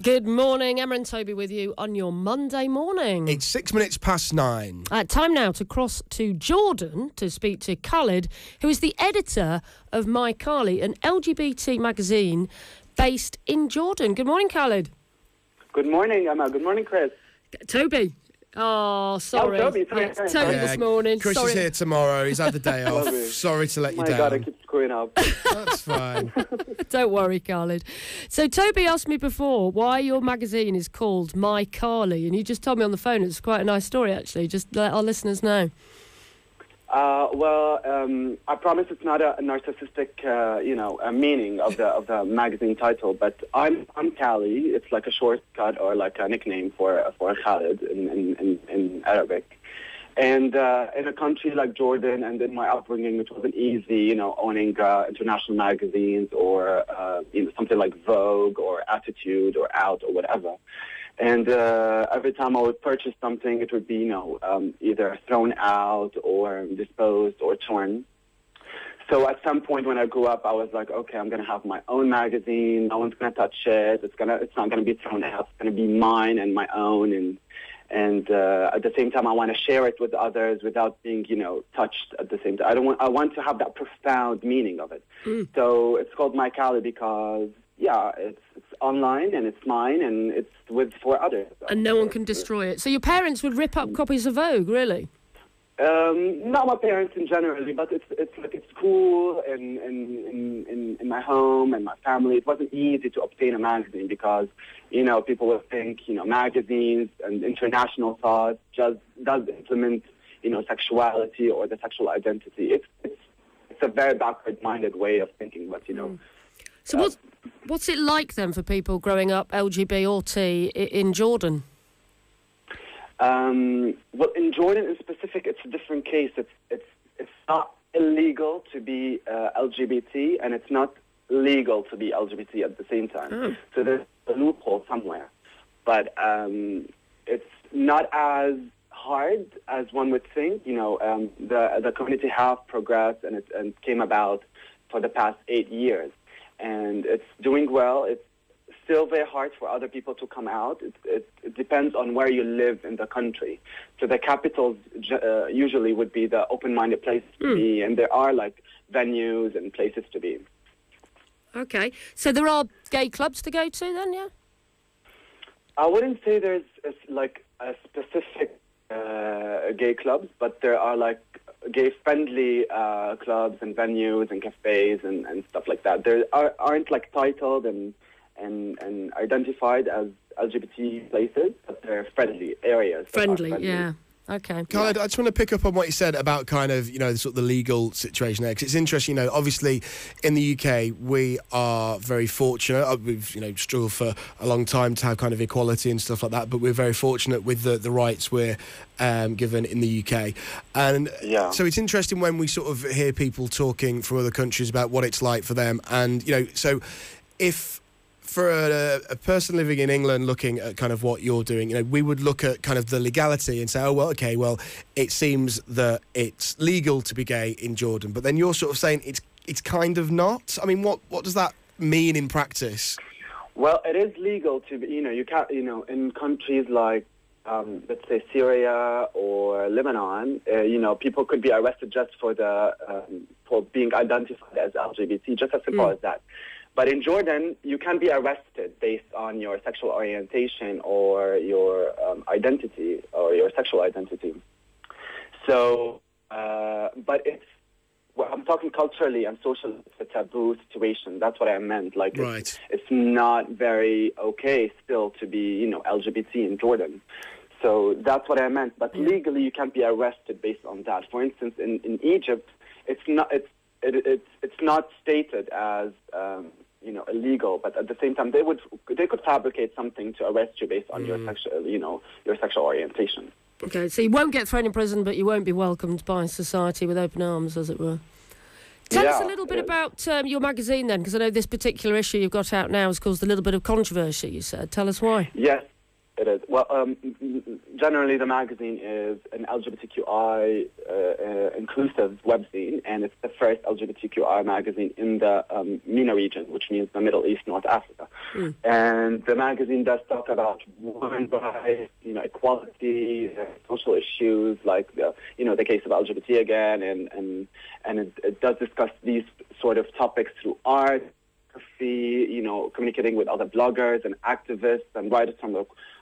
Good morning, Emma and Toby with you on your Monday morning. It's 6 minutes past 9. Time now to cross to Jordan to speak to Khalid, who is the editor of My.Kali, an LGBT magazine based in Jordan. Good morning, Khalid. Good morning, Emma. Good morning, Chris. Toby. Oh, sorry. Oh, Toby, sorry. Yeah, it's Toby this morning. Chris is here tomorrow. He's had the day off. Sorry to let you down. My God, I keep screwing up. That's fine. Don't worry, Khalid. So Toby asked me before why your magazine is called My.Kali, and you just told me on the phone. It's quite a nice story, actually. Just let our listeners know. I promise it's not a narcissistic, a meaning of the magazine title. But I'm Kali. It's like a shortcut or like a nickname for Khalid in Arabic. And in a country like Jordan, and in my upbringing, it wasn't easy, owning international magazines or something like Vogue or Attitude or Out or whatever. And every time I would purchase something, it would be, either thrown out or disposed or torn. So at some point when I grew up, I was like, okay, I'm going to have my own magazine. No one's going to touch it. It's not going to be thrown out. It's going to be mine and my own. And at the same time, I want to share it with others without being, touched at the same time. I want to have that profound meaning of it. So it's called My.Kali because, it's online and it's mine and it's for others. And no one can destroy it. So your parents would rip up copies of Vogue, really? Not my parents in general, but it's cool in my home and my family. It wasn't easy to obtain a magazine because, people would think, magazines and international thought just does implement, sexuality or the sexual identity. It's a very backward-minded way of thinking, but, So what's it like then for people growing up LGBT in Jordan? Well, in Jordan in specific, it's a different case. It's not illegal to be LGBT, and it's not legal to be LGBT at the same time. So there's a loophole somewhere. But it's not as hard as one would think. The community have progressed, and it came about for the past 8 years. And it's doing well. It's still very hard for other people to come out. It depends on where you live in the country. So the capitals usually would be the open-minded places to be, and there are like venues and places to be. Okay, so there are gay clubs to go to then, yeah? I wouldn't say there's a specific gay clubs, but there are like gay-friendly clubs and venues and cafes and stuff like that. There aren't like titled and identified as LGBT places, but they're friendly areas. Friendly, yeah. Okay. Khalid, I just want to pick up on what you said about kind of, sort of the legal situation there, because it's interesting, obviously in the UK we are very fortunate. We've, struggled for a long time to have kind of equality and stuff like that, but we're very fortunate with the rights we're given in the UK. And so it's interesting when we sort of hear people talking from other countries about what it's like for them. And, so if for a person living in England looking at kind of what you're doing, we would look at kind of the legality and say, it seems that it's legal to be gay in Jordan. But then you're sort of saying it's kind of not. I mean, what does that mean in practice? Well, it is legal to be, you can't, in countries like, let's say Syria or Lebanon, people could be arrested just for being identified as LGBT, just as simple as that. But in Jordan, you can be arrested based on your sexual orientation or your identity or your sexual identity. So, but I'm talking culturally and socially, it's a taboo situation. That's what I meant. Like, right. It's not very okay still to be, LGBT in Jordan. So that's what I meant. But legally, you can't be arrested based on that. For instance, in Egypt, it's not stated as illegal, but at the same time, they could fabricate something to arrest you based on your sexual orientation. Okay, so you won't get thrown in prison, but you won't be welcomed by society with open arms, as it were. Tell us a little bit about your magazine then, because I know this particular issue you've got out now has caused a little bit of controversy, you said. Tell us why. Yes, it is. Well, generally the magazine is an LGBTQI inclusive webzine, and it's the first LGBTQI magazine in the MENA region, which means the Middle East, North Africa. And the magazine does talk about women's rights, equality, social issues like the case of LGBT again, and it does discuss these sort of topics through art, communicating with other bloggers and activists and writers from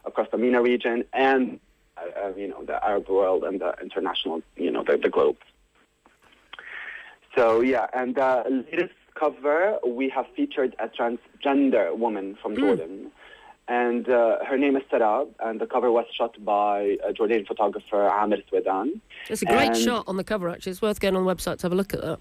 across the MENA region and, the Arab world and the international, the globe. So, yeah, and the latest cover, we have featured a transgender woman from Jordan. And her name is Sarab, and the cover was shot by a Jordanian photographer, Amir Swedan. It's a great shot on the cover, actually. It's worth going on the website to have a look at that.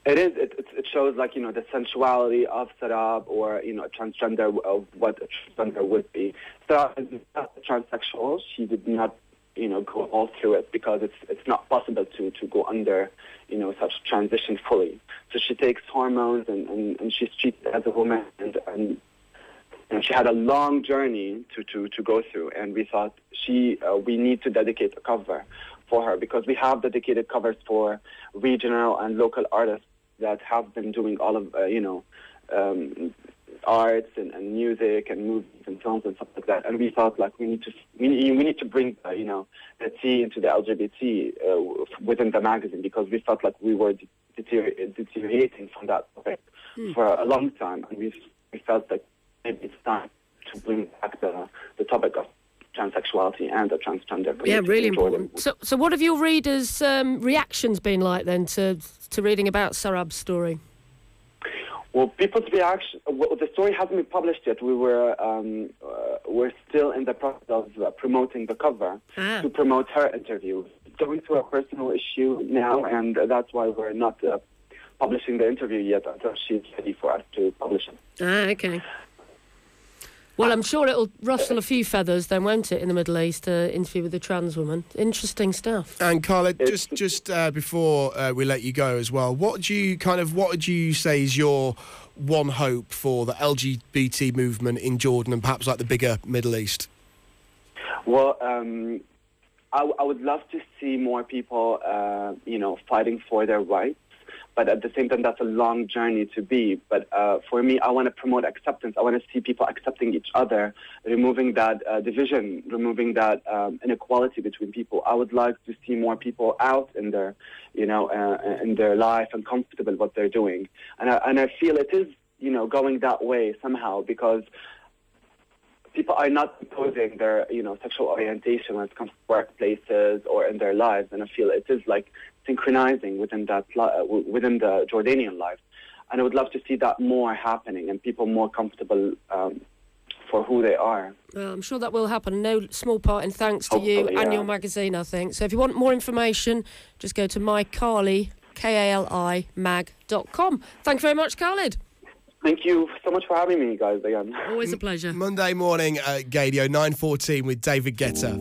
It is. It shows, the sensuality of Sarab, or, a transgender, of what a transgender would be. Sarab is not transsexual. She did not, go all through it because it's not possible to go under, such transition fully. So she takes hormones and she's treated as a woman, and she had a long journey to go through. And we thought we need to dedicate a cover for her, because we have dedicated covers for regional and local artists that have been doing all of, arts and music and movies and films and stuff like that. And we thought, we need to bring, the T into the LGBT within the magazine, because we felt like we were deteriorating from that topic for a long time. And we felt like maybe it's time to bring back the topic of transsexuality and the transgender community. Yeah, really important. So what have your readers' reactions been like then to reading about Sarab's story? Well, people's reaction. Well, the story hasn't been published yet. We're still in the process of promoting the cover to promote her interview. It's going through a personal issue now, and that's why we're not publishing the interview yet until she's ready for us to publish it. Okay. Well, I'm sure it'll rustle a few feathers then, won't it, in the Middle East, interview with a trans woman. Interesting stuff. And Khalid, just before we let you go as well, what would you say is your one hope for the LGBT movement in Jordan and perhaps the bigger Middle East? Well, I would love to see more people, fighting for their rights. But at the same time, that's a long journey to be. But for me, I want to promote acceptance. I want to see people accepting each other, removing that division, removing that inequality between people. I would like to see more people out in their, in their life and comfortable with what they're doing. And I feel it is, going that way somehow, because people are not imposing their, sexual orientation when it comes to workplaces or in their lives. And I feel it is synchronizing within the Jordanian life. And I would love to see that more happening and people more comfortable for who they are. Well, I'm sure that will happen. No small part in thanks to you and your magazine, I think. So if you want more information, just go to My.Kali, Kali, mag.com. Thank you very much, Khalid. Thank you so much for having me, guys, again. Always a pleasure. Monday morning at Gaydio, 9:14 with David Guetta.